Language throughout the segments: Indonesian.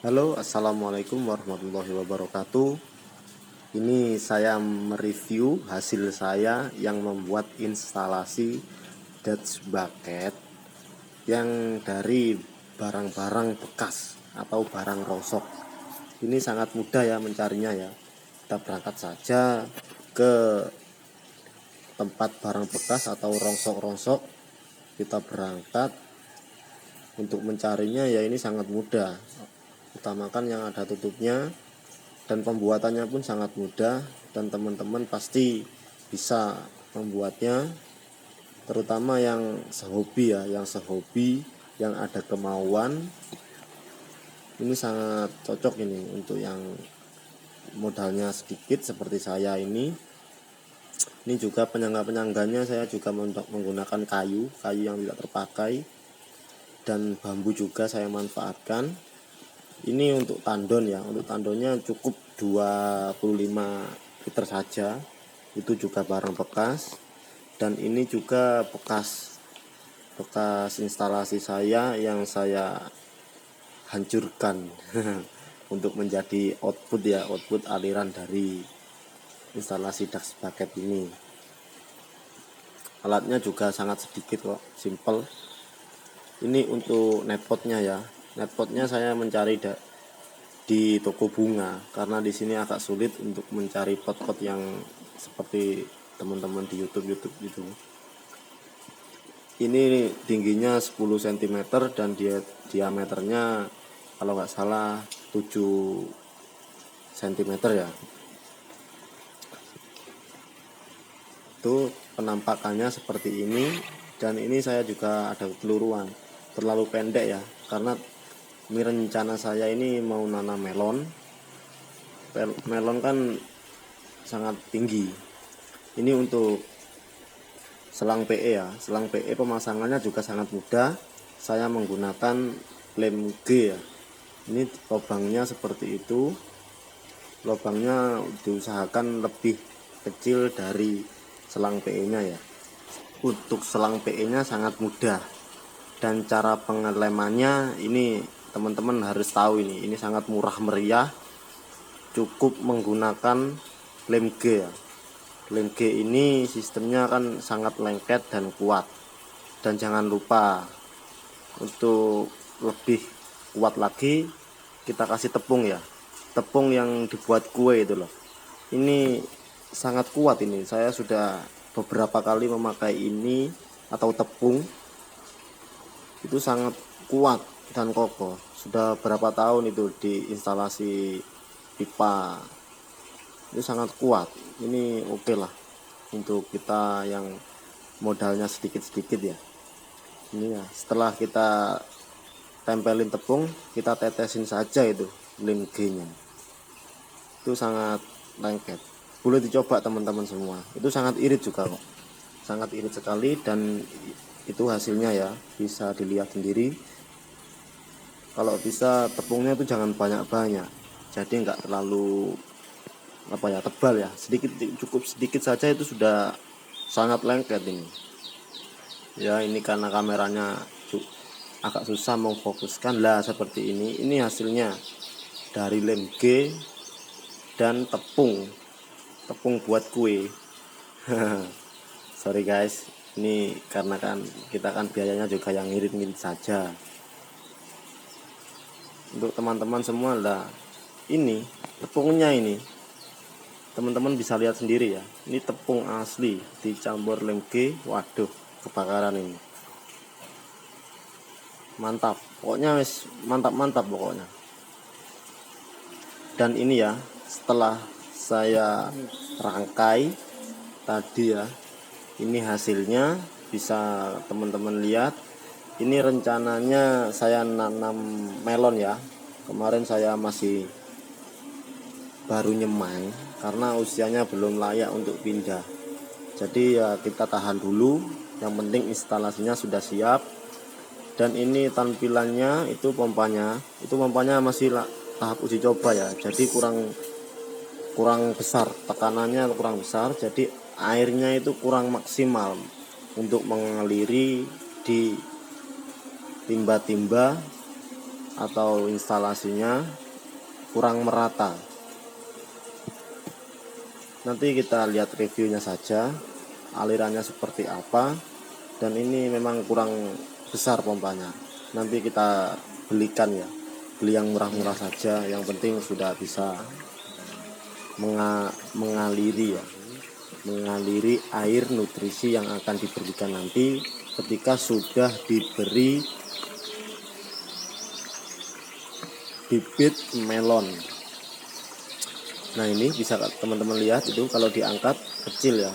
Halo, assalamualaikum warahmatullahi wabarakatuh. Ini saya mereview hasil saya yang membuat instalasi Dutch bucket yang dari barang-barang bekas atau barang rosok. Ini sangat mudah ya mencarinya ya. Kita berangkat saja ke tempat barang bekas atau rongsok-rongsok. Kita berangkat untuk mencarinya ya, ini sangat mudah. Utamakan yang ada tutupnya, dan pembuatannya pun sangat mudah, dan teman-teman pasti bisa membuatnya, terutama yang sehobi ya, yang ada kemauan. Ini sangat cocok ini untuk yang modalnya sedikit seperti saya ini. Ini juga penyangga-penyangganya saya juga menggunakan kayu yang tidak terpakai, dan bambu juga saya manfaatkan. Ini untuk tandon ya, untuk tandonnya cukup 25 liter saja. Itu juga barang bekas, dan ini juga bekas instalasi saya yang saya hancurkan untuk menjadi output aliran dari instalasi Dutch bucket ini. Alatnya juga sangat sedikit kok, simple. Ini untuk netpotnya ya. Netpotnya saya mencari di toko bunga, karena di sini agak sulit untuk mencari pot-pot yang seperti teman-teman di YouTube gitu. Ini tingginya 10 cm dan diameternya kalau nggak salah 7 cm ya. Itu penampakannya seperti ini, dan ini saya juga ada keluruan terlalu pendek ya, karena ini rencana saya ini mau nanam melon. Melon kan sangat tinggi. Ini untuk selang PE ya. Selang PE pemasangannya juga sangat mudah. Saya menggunakan lem G ya. Ini lubangnya seperti itu. Lubangnya diusahakan lebih kecil dari selang PE-nya ya. Untuk selang PE-nya sangat mudah. Dan cara pengelemannya ini teman-teman harus tahu, ini sangat murah meriah. Cukup menggunakan lem G ya. Lem G ini sistemnya kan sangat lengket dan kuat. Dan jangan lupa, untuk lebih kuat lagi kita kasih tepung ya. Tepung yang dibuat kue itu loh. Ini sangat kuat ini. Saya sudah beberapa kali memakai ini atau tepung. Itu sangat kuat dan kokoh. Sudah berapa tahun itu di instalasi pipa. Itu sangat kuat. Ini oke lah untuk kita yang modalnya sedikit-sedikit ya. Ini ya, setelah kita tempelin tepung, kita tetesin saja itu lem G-nya. Itu sangat lengket. Boleh dicoba teman-teman semua. Itu sangat irit juga kok. Sangat irit sekali, dan itu hasilnya ya, bisa dilihat sendiri. Kalau bisa tepungnya itu jangan banyak-banyak. Jadi enggak terlalu tebal ya, cukup sedikit saja itu sudah sangat lengket ini ya. Ini karena kameranya agak susah memfokuskan lah seperti ini hasilnya dari lem G dan tepung buat kue. Sorry guys, ini karena kan kita kan biayanya juga yang ngirit-ngirit saja. Untuk teman-teman semua lah, ini tepungnya ini teman-teman bisa lihat sendiri ya. Ini tepung asli dicampur lem G. Waduh, kebakaran ini. Mantap. Pokoknya mantap pokoknya. Dan ini ya, setelah saya rangkai tadi ya, ini hasilnya bisa teman-teman lihat. Ini rencananya saya nanam melon ya. Kemarin saya masih baru nyemai karena usianya belum layak untuk pindah. Jadi ya kita tahan dulu. Yang penting instalasinya sudah siap. Dan ini tampilannya, itu pompanya masih tahap uji coba ya. Jadi kurang besar, tekanannya kurang besar. Jadi airnya itu kurang maksimal untuk mengaliri di timba-timba atau instalasinya kurang merata. Nanti kita lihat reviewnya saja, alirannya seperti apa. Dan ini memang kurang besar pompanya. Nanti kita belikan ya, beli yang murah-murah saja. Yang penting sudah bisa mengaliri ya, mengaliri air nutrisi yang akan diberikan nanti ketika sudah diberi bibit melon. Nah, ini bisa teman-teman lihat, itu kalau diangkat kecil ya,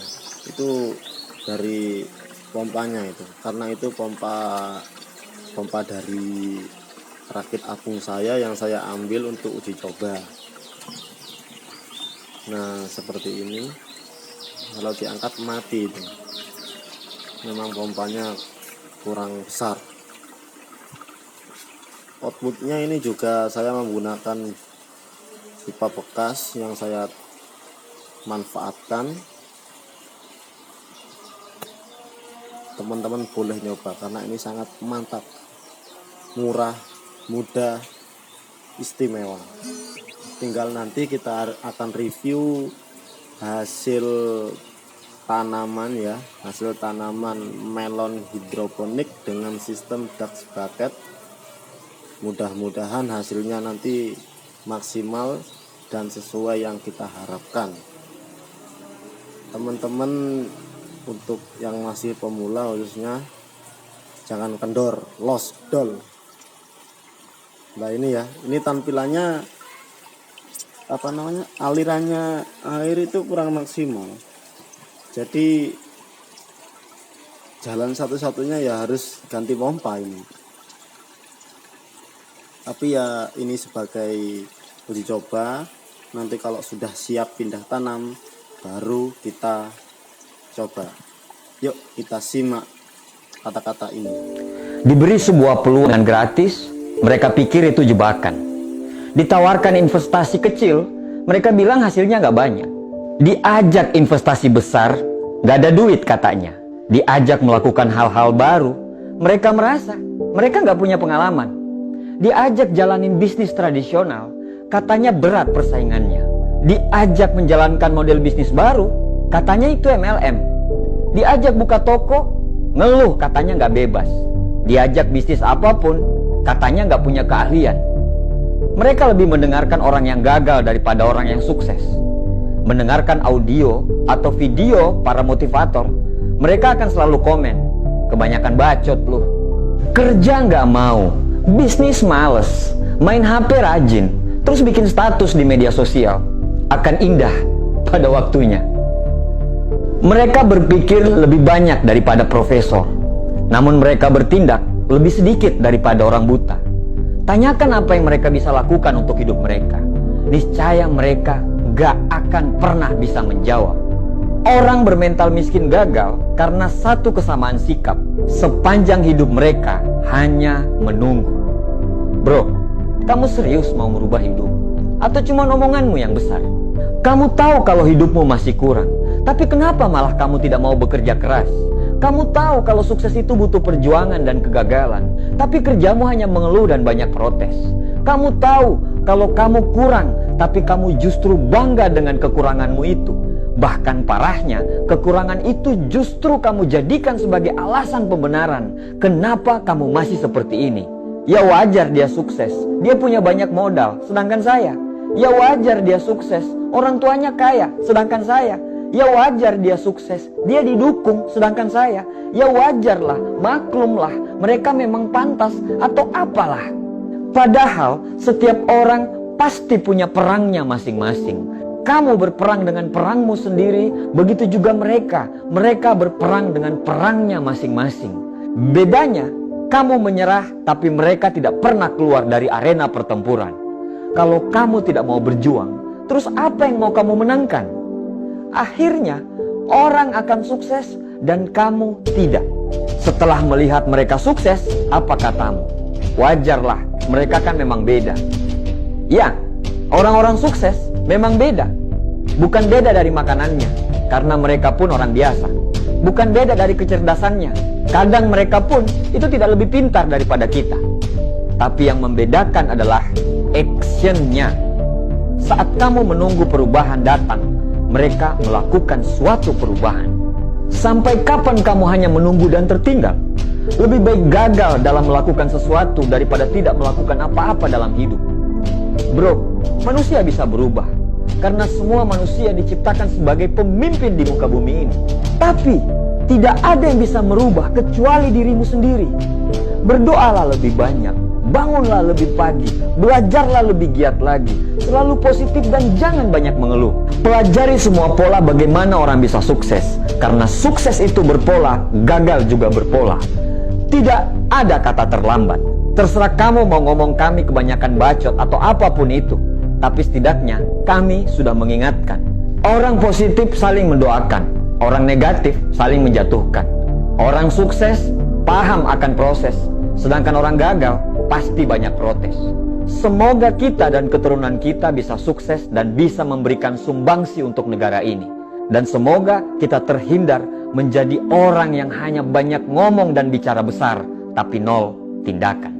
itu dari pompanya itu, karena itu pompa dari rakit apung saya yang saya ambil untuk uji coba. Nah, seperti ini, kalau diangkat mati itu, memang pompanya kurang besar. Outputnya ini juga saya menggunakan pipa bekas yang saya manfaatkan. Teman-teman boleh nyoba karena ini sangat mantap, murah, mudah, istimewa. Tinggal nanti kita akan review hasil tanaman ya, hasil tanaman melon hidroponik dengan sistem Dutch bucket. Mudah-mudahan hasilnya nanti maksimal dan sesuai yang kita harapkan. Teman-teman, untuk yang masih pemula khususnya, jangan kendor, los dol. Nah, ini ya, ini tampilannya alirannya air itu kurang maksimal. Jadi jalan satu-satunya ya harus ganti pompa ini. Tapi ya ini sebagai uji coba. Nanti kalau sudah siap pindah tanam baru kita coba. Yuk kita simak kata-kata ini. Diberi sebuah peluang gratis, mereka pikir itu jebakan. Ditawarkan investasi kecil, mereka bilang hasilnya nggak banyak. Diajak investasi besar, nggak ada duit katanya. Diajak melakukan hal-hal baru, mereka merasa mereka nggak punya pengalaman. Diajak jalanin bisnis tradisional, katanya berat persaingannya. Diajak menjalankan model bisnis baru, katanya itu MLM. Diajak buka toko, ngeluh katanya nggak bebas. Diajak bisnis apapun, katanya nggak punya keahlian. Mereka lebih mendengarkan orang yang gagal daripada orang yang sukses. Mendengarkan audio atau video para motivator, mereka akan selalu komen, kebanyakan bacot lu. Kerja nggak mau, bisnis males, main HP rajin, terus bikin status di media sosial. Akan indah pada waktunya. Mereka berpikir lebih banyak daripada profesor, namun mereka bertindak lebih sedikit daripada orang buta. Tanyakan apa yang mereka bisa lakukan untuk hidup mereka. Niscaya mereka gak akan pernah bisa menjawab. Orang bermental miskin gagal karena satu kesamaan sikap. Sepanjang hidup mereka hanya menunggu. Bro, kamu serius mau merubah hidup? Atau cuma omonganmu yang besar? Kamu tahu kalau hidupmu masih kurang, tapi kenapa malah kamu tidak mau bekerja keras? Kamu tahu kalau sukses itu butuh perjuangan dan kegagalan, tapi kerjamu hanya mengeluh dan banyak protes. Kamu tahu kalau kamu kurang, tapi kamu justru bangga dengan kekuranganmu itu. Bahkan parahnya, kekurangan itu justru kamu jadikan sebagai alasan pembenaran kenapa kamu masih seperti ini. Ya wajar dia sukses, dia punya banyak modal, sedangkan saya. Ya wajar dia sukses, orang tuanya kaya, sedangkan saya. Ya wajar dia sukses, dia didukung, sedangkan saya. Ya wajarlah, maklumlah, mereka memang pantas atau apalah. Padahal setiap orang pasti punya perangnya masing-masing. Kamu berperang dengan perangmu sendiri, begitu juga mereka. Mereka berperang dengan perangnya masing-masing. Bedanya, kamu menyerah tapi mereka tidak pernah keluar dari arena pertempuran. Kalau kamu tidak mau berjuang, terus apa yang mau kamu menangkan? Akhirnya, orang akan sukses dan kamu tidak. Setelah melihat mereka sukses, apa katamu? Wajarlah, mereka kan memang beda. Ya, orang-orang sukses memang beda. Bukan beda dari makanannya, karena mereka pun orang biasa. Bukan beda dari kecerdasannya, kadang mereka pun itu tidak lebih pintar daripada kita. Tapi yang membedakan adalah actionnya. Saat kamu menunggu perubahan datang, mereka melakukan suatu perubahan. Sampai kapan kamu hanya menunggu dan tertinggal? Lebih baik gagal dalam melakukan sesuatu daripada tidak melakukan apa-apa dalam hidup. Bro, manusia bisa berubah karena semua manusia diciptakan sebagai pemimpin di muka bumi ini. Tapi tidak ada yang bisa merubah kecuali dirimu sendiri. Berdoalah lebih banyak, bangunlah lebih pagi, belajarlah lebih giat lagi, selalu positif dan jangan banyak mengeluh. Pelajari semua pola bagaimana orang bisa sukses, karena sukses itu berpola, gagal juga berpola. Tidak ada kata terlambat. Terserah kamu mau ngomong kami kebanyakan bacot atau apapun itu, tapi setidaknya kami sudah mengingatkan. Orang positif saling mendoakan, orang negatif saling menjatuhkan. Orang sukses paham akan proses, sedangkan orang gagal pasti banyak protes. Semoga kita dan keturunan kita bisa sukses dan bisa memberikan sumbangsi untuk negara ini. Dan semoga kita terhindar menjadi orang yang hanya banyak ngomong dan bicara besar, tapi nol tindakan.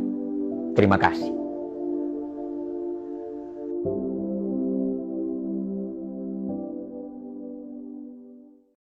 Terima kasih.